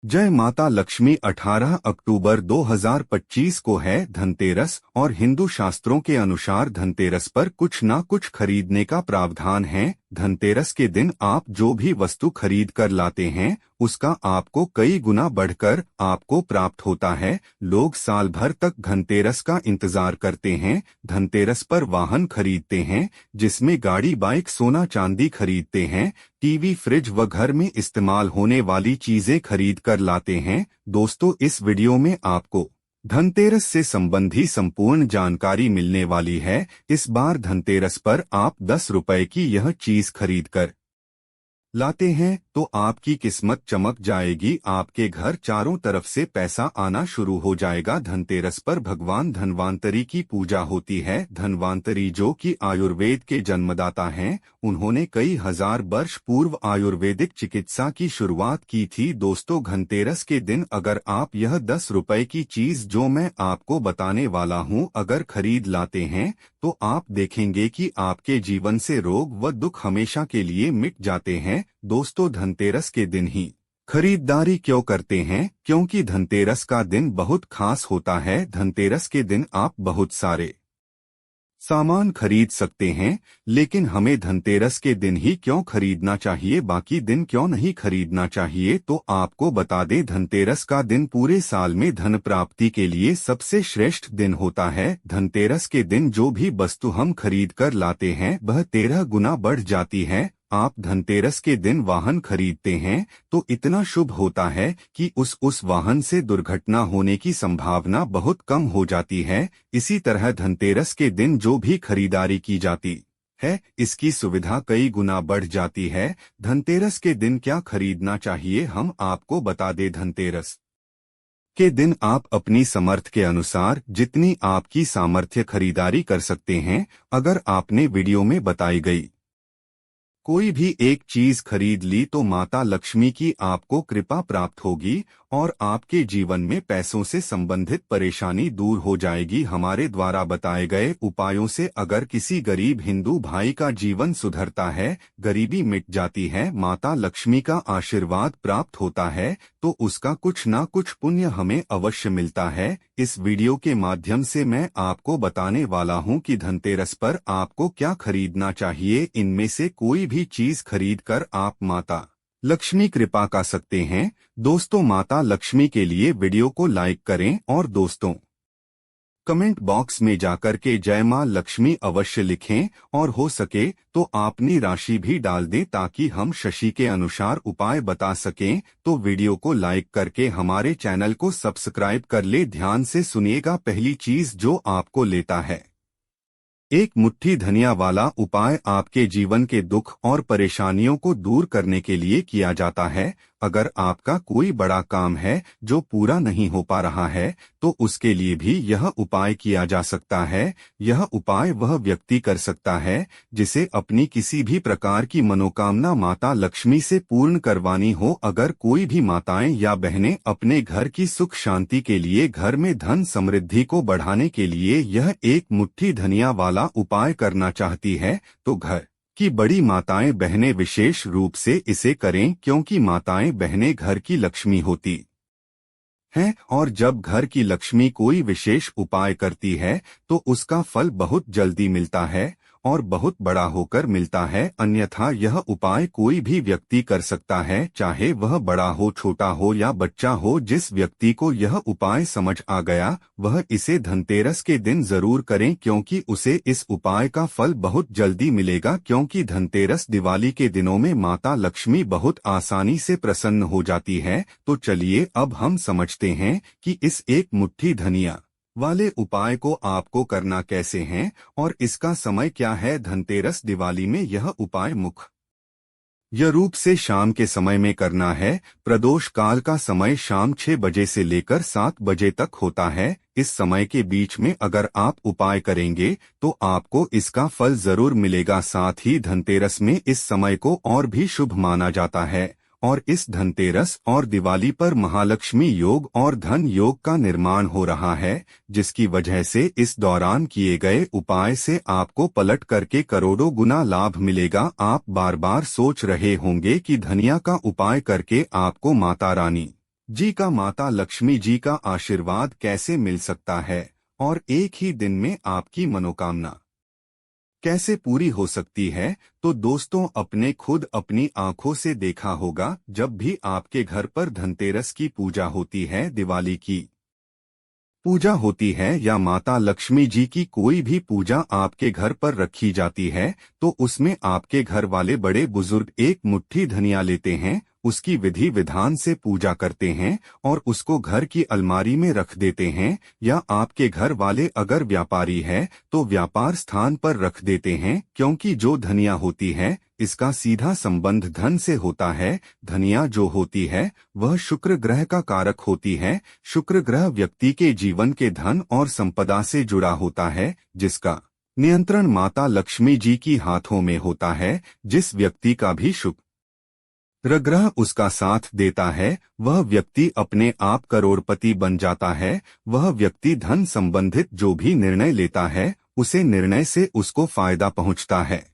जय माता लक्ष्मी। 18 अक्टूबर 2025 को है धनतेरस और हिंदू शास्त्रों के अनुसार धनतेरस पर कुछ ना कुछ खरीदने का प्रावधान है। धनतेरस के दिन आप जो भी वस्तु खरीद कर लाते हैं उसका आपको कई गुना बढ़कर आपको प्राप्त होता है। लोग साल भर तक धनतेरस का इंतजार करते हैं। धनतेरस पर वाहन खरीदते हैं जिसमें गाड़ी बाइक सोना चांदी खरीदते हैं, टीवी फ्रिज व घर में इस्तेमाल होने वाली चीजें खरीद कर लाते हैं। दोस्तों, इस वीडियो में आपको धनतेरस से संबंधी संपूर्ण जानकारी मिलने वाली है। इस बार धनतेरस पर आप 10 रुपए की यह चीज खरीद कर लाते हैं तो आपकी किस्मत चमक जाएगी। आपके घर चारों तरफ से पैसा आना शुरू हो जाएगा। धनतेरस पर भगवान धन्वंतरी की पूजा होती है। धन्वंतरी जो कि आयुर्वेद के जन्मदाता हैं, उन्होंने कई हजार वर्ष पूर्व आयुर्वेदिक चिकित्सा की शुरुआत की थी। दोस्तों, धनतेरस के दिन अगर आप यह 10 रुपए की चीज जो मैं आपको बताने वाला हूँ अगर खरीद लाते हैं तो आप देखेंगे कि आपके जीवन से रोग व दुख हमेशा के लिए मिट जाते हैं। दोस्तों, धनतेरस के दिन ही खरीदारी क्यों करते हैं? क्योंकि धनतेरस का दिन बहुत खास होता है। धनतेरस के दिन आप बहुत सारे सामान खरीद सकते हैं, लेकिन हमें धनतेरस के दिन ही क्यों खरीदना चाहिए, बाकी दिन क्यों नहीं खरीदना चाहिए? तो आपको बता दें, धनतेरस का दिन पूरे साल में धन प्राप्ति के लिए सबसे श्रेष्ठ दिन होता है। धनतेरस के दिन जो भी वस्तु हम खरीद कर लाते हैं वह 13 गुना बढ़ जाती है। आप धनतेरस के दिन वाहन खरीदते हैं तो इतना शुभ होता है कि उस वाहन से दुर्घटना होने की संभावना बहुत कम हो जाती है। इसी तरह धनतेरस के दिन जो भी खरीदारी की जाती है इसकी सुविधा कई गुना बढ़ जाती है। धनतेरस के दिन क्या खरीदना चाहिए हम आपको बता दें। धनतेरस के दिन आप अपनी समर्थ के अनुसार जितनी आपकी सामर्थ्य खरीदारी कर सकते हैं। अगर आपने वीडियो में बताई गई कोई भी एक चीज खरीद ली तो माता लक्ष्मी की आपको कृपा प्राप्त होगी और आपके जीवन में पैसों से संबंधित परेशानी दूर हो जाएगी। हमारे द्वारा बताए गए उपायों से अगर किसी गरीब हिंदू भाई का जीवन सुधरता है, गरीबी मिट जाती है, माता लक्ष्मी का आशीर्वाद प्राप्त होता है तो उसका कुछ ना कुछ पुण्य हमें अवश्य मिलता है। इस वीडियो के माध्यम से मैं आपको बताने वाला हूं कि धनतेरस पर आपको क्या खरीदना चाहिए। इनमें से कोई भी चीज खरीद कर आप माता लक्ष्मी कृपा का सकते हैं। दोस्तों, माता लक्ष्मी के लिए वीडियो को लाइक करें और दोस्तों कमेंट बॉक्स में जाकर के जय मां लक्ष्मी अवश्य लिखें और हो सके तो अपनी राशि भी डाल दें ताकि हम शशि के अनुसार उपाय बता सकें। तो वीडियो को लाइक करके हमारे चैनल को सब्सक्राइब कर ले। ध्यान से सुनिएगा। पहली चीज जो आपको लेता है, एक मुट्ठी धनिया वाला उपाय आपके जीवन के दुख और परेशानियों को दूर करने के लिए किया जाता है। अगर आपका कोई बड़ा काम है जो पूरा नहीं हो पा रहा है तो उसके लिए भी यह उपाय किया जा सकता है। यह उपाय वह व्यक्ति कर सकता है जिसे अपनी किसी भी प्रकार की मनोकामना माता लक्ष्मी से पूर्ण करवानी हो। अगर कोई भी माताएं या बहनें अपने घर की सुख शांति के लिए, घर में धन समृद्धि को बढ़ाने के लिए यह एक मुट्ठी धनिया वाला उपाय करना चाहती है तो घर कि बड़ी माताएं बहनें विशेष रूप से इसे करें, क्योंकि माताएं बहनें घर की लक्ष्मी होती हैं और जब घर की लक्ष्मी कोई विशेष उपाय करती है तो उसका फल बहुत जल्दी मिलता है और बहुत बड़ा होकर मिलता है। अन्यथा यह उपाय कोई भी व्यक्ति कर सकता है, चाहे वह बड़ा हो, छोटा हो या बच्चा हो। जिस व्यक्ति को यह उपाय समझ आ गया वह इसे धनतेरस के दिन जरूर करें, क्योंकि उसे इस उपाय का फल बहुत जल्दी मिलेगा। क्योंकि धनतेरस दिवाली के दिनों में माता लक्ष्मी बहुत आसानी से प्रसन्न हो जाती है। तो चलिए अब हम समझते हैं कि इस एक मुट्ठी धनिया वाले उपाय को आपको करना कैसे है और इसका समय क्या है। धनतेरस दिवाली में यह उपाय मुख्य रूप से शाम के समय में करना है। प्रदोष काल का समय शाम 6 बजे से लेकर 7 बजे तक होता है। इस समय के बीच में अगर आप उपाय करेंगे तो आपको इसका फल जरूर मिलेगा। साथ ही धनतेरस में इस समय को और भी शुभ माना जाता है और इस धनतेरस और दिवाली पर महालक्ष्मी योग और धन योग का निर्माण हो रहा है, जिसकी वजह से इस दौरान किए गए उपाय से आपको पलट करके करोड़ों गुना लाभ मिलेगा। आप बार बार सोच रहे होंगे कि धनिया का उपाय करके आपको माता रानी जी का माता लक्ष्मी जी का आशीर्वाद कैसे मिल सकता है और एक ही दिन में आपकी मनोकामना कैसे पूरी हो सकती है? तो दोस्तों, अपने खुद अपनी आंखों से देखा होगा, जब भी आपके घर पर धनतेरस की पूजा होती है, दिवाली की पूजा होती है या माता लक्ष्मी जी की कोई भी पूजा आपके घर पर रखी जाती है, तो उसमें आपके घर वाले बड़े बुजुर्ग एक मुट्ठी धनिया लेते हैं, उसकी विधि विधान से पूजा करते हैं और उसको घर की अलमारी में रख देते हैं, या आपके घर वाले अगर व्यापारी है तो व्यापार स्थान पर रख देते हैं, क्योंकि जो धनिया होती है इसका सीधा संबंध धन से होता है। धनिया जो होती है वह शुक्र ग्रह का कारक होती है। शुक्र ग्रह व्यक्ति के जीवन के धन और संपदा से जुड़ा होता है, जिसका नियंत्रण माता लक्ष्मी जी की हाथों में होता है। जिस व्यक्ति का भी शुक्र ग्रह उसका साथ देता है, वह व्यक्ति अपने आप करोड़पति बन जाता है। वह व्यक्ति धन संबंधित जो भी निर्णय लेता है, उसे निर्णय से उसको फायदा पहुंचता है।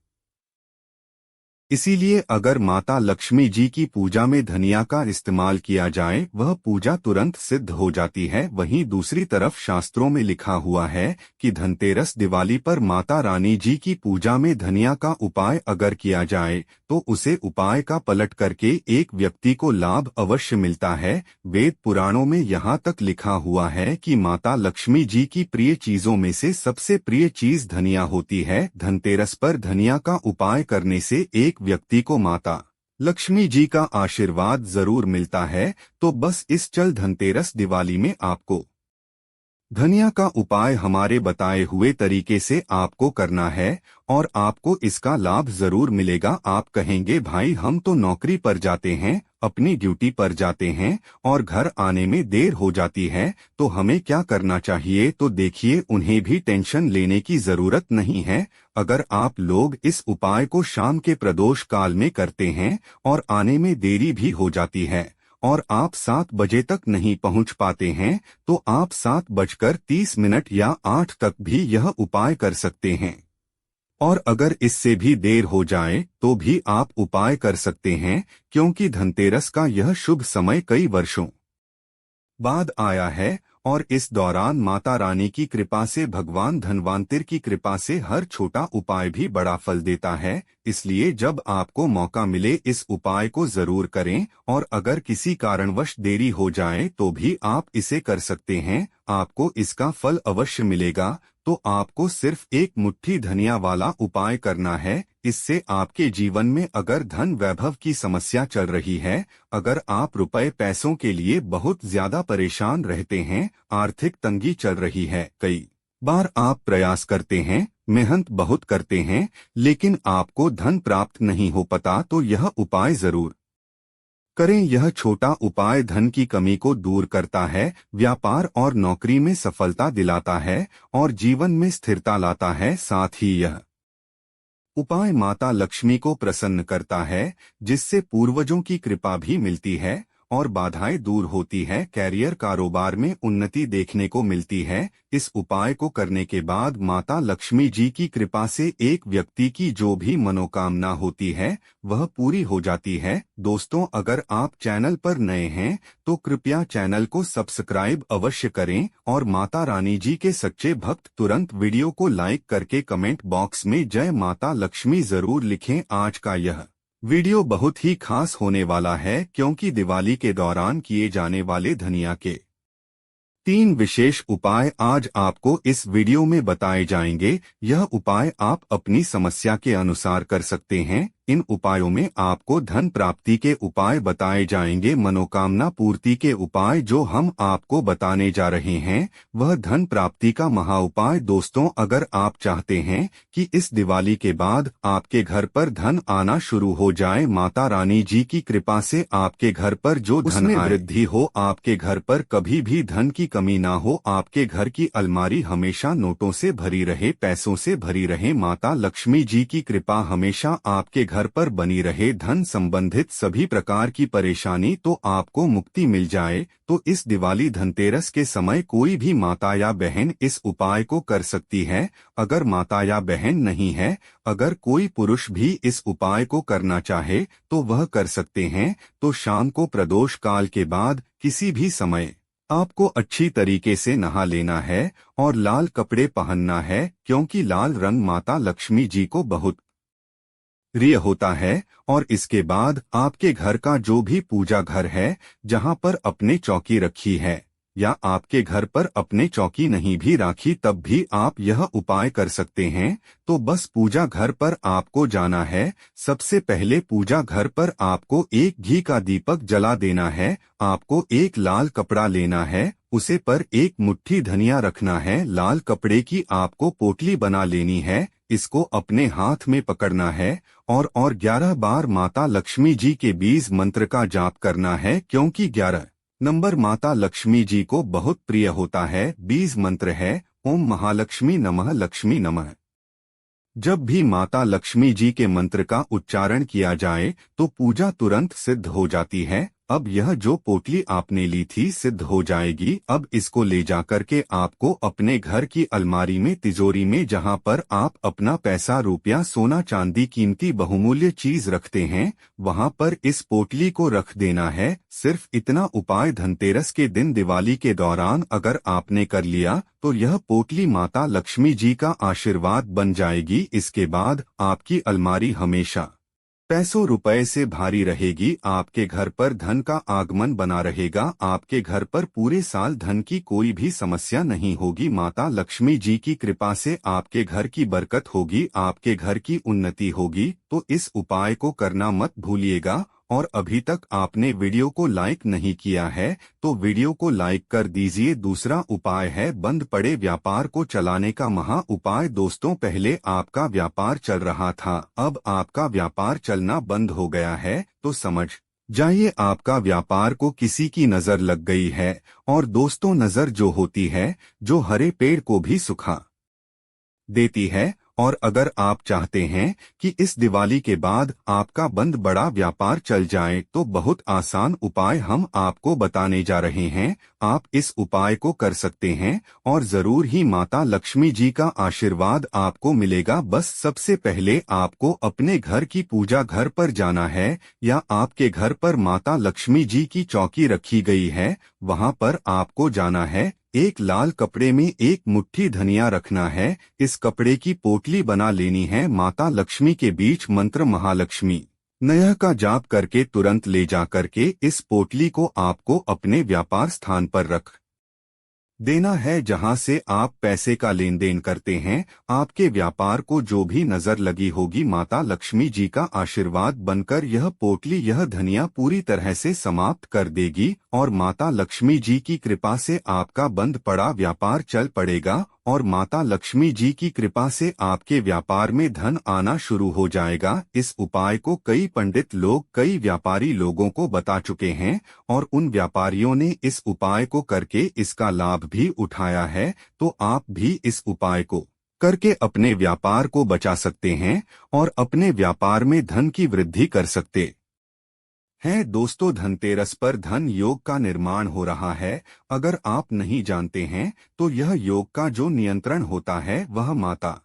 इसीलिए अगर माता लक्ष्मी जी की पूजा में धनिया का इस्तेमाल किया जाए, वह पूजा तुरंत सिद्ध हो जाती है। वहीं दूसरी तरफ शास्त्रों में लिखा हुआ है कि धनतेरस दिवाली पर माता रानी जी की पूजा में धनिया का उपाय अगर किया जाए तो उसे उपाय का पलट करके एक व्यक्ति को लाभ अवश्य मिलता है। वेद पुराणों में यहाँ तक लिखा हुआ है कि माता लक्ष्मी जी की प्रिय चीजों में से सबसे प्रिय चीज धनिया होती है। धनतेरस पर धनिया का उपाय करने से एक व्यक्ति को माता लक्ष्मी जी का आशीर्वाद जरूर मिलता है। तो बस इस चल धनतेरस दिवाली में आपको धनिया का उपाय हमारे बताए हुए तरीके से आपको करना है और आपको इसका लाभ जरूर मिलेगा। आप कहेंगे, भाई हम तो नौकरी पर जाते हैं, अपनी ड्यूटी पर जाते हैं और घर आने में देर हो जाती है, तो हमें क्या करना चाहिए? तो देखिए, उन्हें भी टेंशन लेने की जरूरत नहीं है। अगर आप लोग इस उपाय को शाम के प्रदोष काल में करते हैं और आने में देरी भी हो जाती है और आप 7 बजे तक नहीं पहुंच पाते हैं, तो आप 7:30 या 8 तक भी यह उपाय कर सकते हैं। और अगर इससे भी देर हो जाए तो भी आप उपाय कर सकते हैं, क्योंकि धनतेरस का यह शुभ समय कई वर्षों बाद आया है और इस दौरान माता रानी की कृपा से, भगवान धनवंतर की कृपा से हर छोटा उपाय भी बड़ा फल देता है। इसलिए जब आपको मौका मिले इस उपाय को जरूर करें और अगर किसी कारणवश देरी हो जाए तो भी आप इसे कर सकते हैं, आपको इसका फल अवश्य मिलेगा। तो आपको सिर्फ एक मुट्ठी धनिया वाला उपाय करना है। इससे आपके जीवन में अगर धन वैभव की समस्या चल रही है, अगर आप रुपए पैसों के लिए बहुत ज्यादा परेशान रहते हैं, आर्थिक तंगी चल रही है, कई बार आप प्रयास करते हैं, मेहनत बहुत करते हैं, लेकिन आपको धन प्राप्त नहीं हो पाता, तो यह उपाय जरूर करें। यह छोटा उपाय धन की कमी को दूर करता है, व्यापार और नौकरी में सफलता दिलाता है और जीवन में स्थिरता लाता है। साथ ही यह उपाय माता लक्ष्मी को प्रसन्न करता है, जिससे पूर्वजों की कृपा भी मिलती है और बाधाएं दूर होती है। कैरियर कारोबार में उन्नति देखने को मिलती है। इस उपाय को करने के बाद माता लक्ष्मी जी की कृपा से एक व्यक्ति की जो भी मनोकामना होती है वह पूरी हो जाती है। दोस्तों, अगर आप चैनल पर नए हैं तो कृपया चैनल को सब्सक्राइब अवश्य करें और माता रानी जी के सच्चे भक्त तुरंत वीडियो को लाइक करके कमेंट बॉक्स में जय माता लक्ष्मी जरूर लिखें। आज का यह वीडियो बहुत ही खास होने वाला है, क्योंकि दिवाली के दौरान किए जाने वाले धनिया के 3 विशेष उपाय आज आपको इस वीडियो में बताए जाएंगे। यह उपाय आप अपनी समस्या के अनुसार कर सकते हैं। इन उपायों में आपको धन प्राप्ति के उपाय बताए जाएंगे। मनोकामना पूर्ति के उपाय जो हम आपको बताने जा रहे हैं वह धन प्राप्ति का महा उपाय। दोस्तों, अगर आप चाहते हैं कि इस दिवाली के बाद आपके घर पर धन आना शुरू हो जाए, माता रानी जी की कृपा से आपके घर पर जो धन में वृद्धि हो, आपके घर पर कभी भी धन की कमी ना हो, आपके घर की अलमारी हमेशा नोटों से भरी रहे, पैसों से भरी रहे, माता लक्ष्मी जी की कृपा हमेशा आपके घर पर बनी रहे धन संबंधित सभी प्रकार की परेशानी तो आपको मुक्ति मिल जाए, तो इस दिवाली धनतेरस के समय कोई भी माता या बहन इस उपाय को कर सकती है। अगर माता या बहन नहीं है, अगर कोई पुरुष भी इस उपाय को करना चाहे तो वह कर सकते हैं। तो शाम को प्रदोष काल के बाद किसी भी समय आपको अच्छी तरीके से नहा लेना है और लाल कपड़े पहनना है, क्योंकि लाल रंग माता लक्ष्मी जी को बहुत प्रिय होता है। और इसके बाद आपके घर का जो भी पूजा घर है, जहां पर अपने चौकी रखी है, या आपके घर पर अपने चौकी नहीं भी राखी तब भी आप यह उपाय कर सकते हैं। तो बस पूजा घर पर आपको जाना है। सबसे पहले पूजा घर पर आपको एक घी का दीपक जला देना है। आपको एक लाल कपड़ा लेना है, उसे पर एक मुट्ठी धनिया रखना है। लाल कपड़े की आपको पोटली बना लेनी है, इसको अपने हाथ में पकड़ना है और 11 बार माता लक्ष्मी जी के बीज मंत्र का जाप करना है, क्योंकि 11 नंबर माता लक्ष्मी जी को बहुत प्रिय होता है। बीज मंत्र है ओम महालक्ष्मी नमः लक्ष्मी नमः। जब भी माता लक्ष्मी जी के मंत्र का उच्चारण किया जाए तो पूजा तुरंत सिद्ध हो जाती है। अब यह जो पोटली आपने ली थी सिद्ध हो जाएगी। अब इसको ले जाकर के आपको अपने घर की अलमारी में, तिजोरी में, जहां पर आप अपना पैसा, रुपया, सोना, चांदी, कीमती बहुमूल्य चीज रखते हैं, वहां पर इस पोटली को रख देना है। सिर्फ इतना उपाय धनतेरस के दिन, दिवाली के दौरान अगर आपने कर लिया तो यह पोटली माता लक्ष्मी जी का आशीर्वाद बन जाएगी। इसके बाद आपकी अलमारी हमेशा पैसों रुपए से भारी रहेगी। आपके घर पर धन का आगमन बना रहेगा। आपके घर पर पूरे साल धन की कोई भी समस्या नहीं होगी। माता लक्ष्मी जी की कृपा से आपके घर की बरकत होगी, आपके घर की उन्नति होगी। तो इस उपाय को करना मत भूलिएगा। और अभी तक आपने वीडियो को लाइक नहीं किया है तो वीडियो को लाइक कर दीजिए। दूसरा उपाय है बंद पड़े व्यापार को चलाने का महा उपाय। दोस्तों, पहले आपका व्यापार चल रहा था, अब आपका व्यापार चलना बंद हो गया है, तो समझ जाइए आपका व्यापार को किसी की नजर लग गई है। और दोस्तों, नजर जो होती है, जो हरे पेड़ को भी सुखा देती है। और अगर आप चाहते हैं कि इस दिवाली के बाद आपका बंद बड़ा व्यापार चल जाए तो बहुत आसान उपाय हम आपको बताने जा रहे हैं। आप इस उपाय को कर सकते हैं और जरूर ही माता लक्ष्मी जी का आशीर्वाद आपको मिलेगा। बस सबसे पहले आपको अपने घर की पूजा घर पर जाना है, या आपके घर पर माता लक्ष्मी जी की चौकी रखी गई है, वहां पर आपको जाना है। एक लाल कपड़े में एक मुट्ठी धनिया रखना है। इस कपड़े की पोटली बना लेनी है। माता लक्ष्मी के बीच मंत्र महालक्ष्मी नयः का जाप करके तुरंत ले जाकर के इस पोटली को आपको अपने व्यापार स्थान पर रख देना है, जहां से आप पैसे का लेन देन करते हैं। आपके व्यापार को जो भी नजर लगी होगी, माता लक्ष्मी जी का आशीर्वाद बनकर यह पोटली, यह धनिया पूरी तरह से समाप्त कर देगी और माता लक्ष्मी जी की कृपा से आपका बंद पड़ा व्यापार चल पड़ेगा। और माता लक्ष्मी जी की कृपा से आपके व्यापार में धन आना शुरू हो जाएगा। इस उपाय को कई पंडित लोग, कई व्यापारी लोगों को बता चुके हैं और उन व्यापारियों ने इस उपाय को करके इसका लाभ भी उठाया है। तो आप भी इस उपाय को करके अपने व्यापार को बचा सकते हैं और अपने व्यापार में धन की वृद्धि कर सकते हैं। दोस्तों, धनतेरस पर धन योग का निर्माण हो रहा है। अगर आप नहीं जानते हैं तो यह योग का जो नियंत्रण होता है वह माता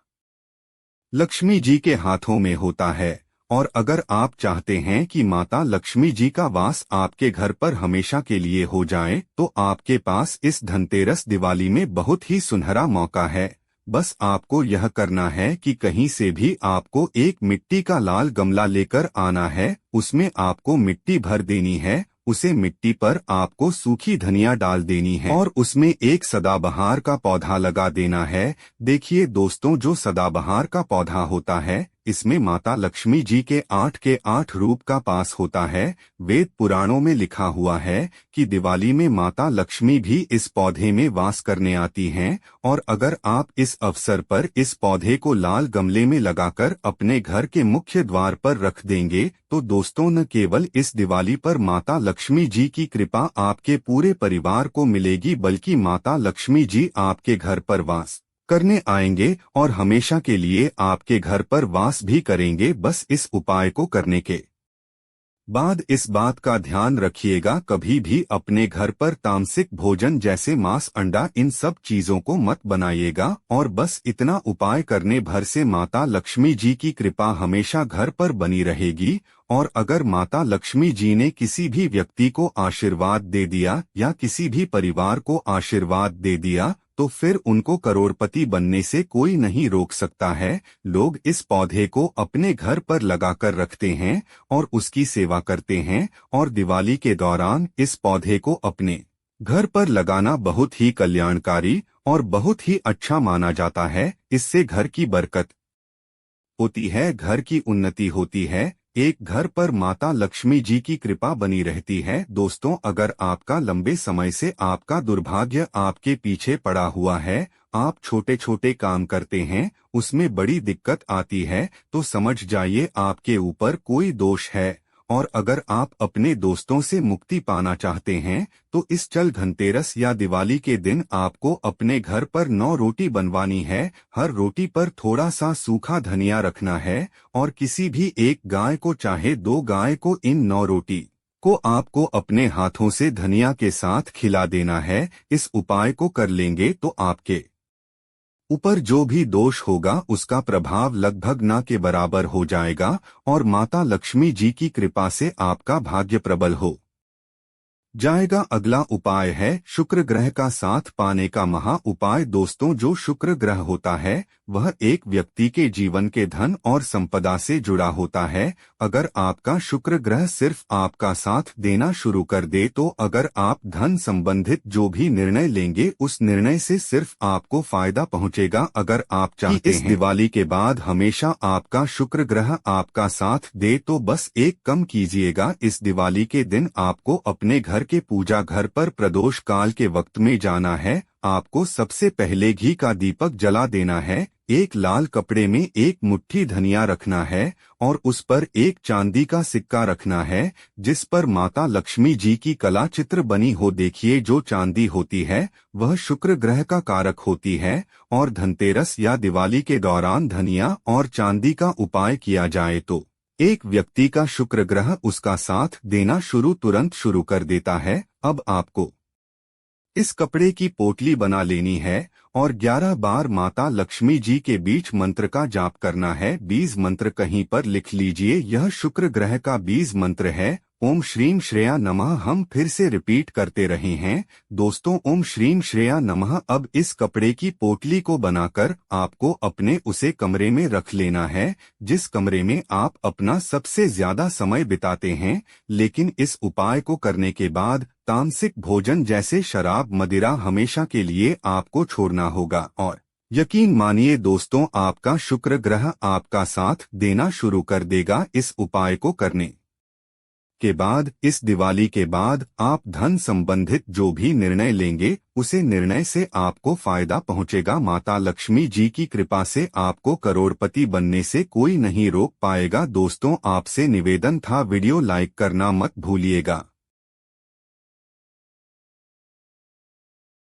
लक्ष्मी जी के हाथों में होता है। और अगर आप चाहते हैं कि माता लक्ष्मी जी का वास आपके घर पर हमेशा के लिए हो जाए तो आपके पास इस धनतेरस दिवाली में बहुत ही सुनहरा मौका है। बस आपको यह करना है कि कहीं से भी आपको एक मिट्टी का लाल गमला लेकर आना है, उसमें आपको मिट्टी भर देनी है। उसे मिट्टी पर आपको सूखी धनिया डाल देनी है और उसमें एक सदाबहार का पौधा लगा देना है। देखिए दोस्तों, जो सदाबहार का पौधा होता है, इसमें माता लक्ष्मी जी के 8 के 8 रूप का पास होता है। वेद पुराणों में लिखा हुआ है कि दिवाली में माता लक्ष्मी भी इस पौधे में वास करने आती हैं। और अगर आप इस अवसर पर इस पौधे को लाल गमले में लगाकर अपने घर के मुख्य द्वार पर रख देंगे तो दोस्तों, न केवल इस दिवाली पर माता लक्ष्मी जी की कृपा आपके पूरे परिवार को मिलेगी, बल्कि माता लक्ष्मी जी आपके घर पर वास करने आएंगे और हमेशा के लिए आपके घर पर वास भी करेंगे। बस इस उपाय को करने के बाद इस बात का ध्यान रखिएगा, कभी भी अपने घर पर तामसिक भोजन जैसे मांस, अंडा, इन सब चीजों को मत बनाइएगा। और बस इतना उपाय करने भर से माता लक्ष्मी जी की कृपा हमेशा घर पर बनी रहेगी। और अगर माता लक्ष्मी जी ने किसी भी व्यक्ति को आशीर्वाद दे दिया या किसी भी परिवार को आशीर्वाद दे दिया तो फिर उनको करोड़पति बनने से कोई नहीं रोक सकता है। लोग इस पौधे को अपने घर पर लगाकर रखते हैं और उसकी सेवा करते हैं। और दिवाली के दौरान इस पौधे को अपने घर पर लगाना बहुत ही कल्याणकारी और बहुत ही अच्छा माना जाता है। इससे घर की बरकत होती है, घर की उन्नति होती है, एक घर पर माता लक्ष्मी जी की कृपा बनी रहती है। दोस्तों, अगर आपका लंबे समय से आपका दुर्भाग्य आपके पीछे पड़ा हुआ है, आप छोटे छोटे काम करते हैं, उसमें बड़ी दिक्कत आती है, तो समझ जाइए आपके ऊपर कोई दोष है। और अगर आप अपने दोस्तों से मुक्ति पाना चाहते हैं तो इस चल धनतेरस या दिवाली के दिन आपको अपने घर पर 9 रोटी बनवानी है। हर रोटी पर थोड़ा सा सूखा धनिया रखना है और किसी भी एक गाय को चाहे 2 गाय को इन 9 रोटी को आपको अपने हाथों से धनिया के साथ खिला देना है। इस उपाय को कर लेंगे तो आपके ऊपर जो भी दोष होगा उसका प्रभाव लगभग न के बराबर हो जाएगा और माता लक्ष्मी जी की कृपा से आपका भाग्य प्रबल हो जाएगा। अगला उपाय है शुक्र ग्रह का साथ पाने का महा उपाय। दोस्तों, जो शुक्र ग्रह होता है वह एक व्यक्ति के जीवन के धन और संपदा से जुड़ा होता है। अगर आपका शुक्र ग्रह सिर्फ आपका साथ देना शुरू कर दे तो अगर आप धन संबंधित जो भी निर्णय लेंगे उस निर्णय से सिर्फ आपको फायदा पहुंचेगा। अगर आप चाहते हैं इस दिवाली के बाद हमेशा आपका शुक्र ग्रह आपका साथ दे तो बस एक कम कीजिएगा। इस दिवाली के दिन आपको अपने घर के पूजा घर पर प्रदोष काल के वक्त में जाना है। आपको सबसे पहले घी का दीपक जला देना है, एक लाल कपड़े में एक मुट्ठी धनिया रखना है और उस पर एक चांदी का सिक्का रखना है जिस पर माता लक्ष्मी जी की कला चित्र बनी हो। देखिए, जो चांदी होती है वह शुक्र ग्रह का कारक होती है और धनतेरस या दिवाली के दौरान धनिया और चांदी का उपाय किया जाए तो एक व्यक्ति का शुक्र ग्रह उसका साथ देना तुरंत शुरू कर देता है। अब आपको इस कपड़े की पोटली बना लेनी है और 11 बार माता लक्ष्मी जी के बीज मंत्र का जाप करना है। बीज मंत्र कहीं पर लिख लीजिए, यह शुक्र ग्रह का बीज मंत्र है। ओम श्रीम श्रेया नमः। हम फिर से रिपीट करते रहे हैं दोस्तों, ओम श्रीम श्रेया नमः। अब इस कपड़े की पोटली को बनाकर आपको अपने उसे कमरे में रख लेना है जिस कमरे में आप अपना सबसे ज्यादा समय बिताते हैं। लेकिन इस उपाय को करने के बाद तामसिक भोजन जैसे शराब, मदिरा हमेशा के लिए आपको छोड़ना होगा। और यकीन मानिए दोस्तों, आपका शुक्र ग्रह आपका साथ देना शुरू कर देगा। इस उपाय को करने के बाद इस दिवाली के बाद आप धन संबंधित जो भी निर्णय लेंगे उसे निर्णय से आपको फायदा पहुंचेगा। माता लक्ष्मी जी की कृपा से आपको करोड़पति बनने से कोई नहीं रोक पाएगा। दोस्तों, आपसे निवेदन था, वीडियो लाइक करना मत भूलिएगा।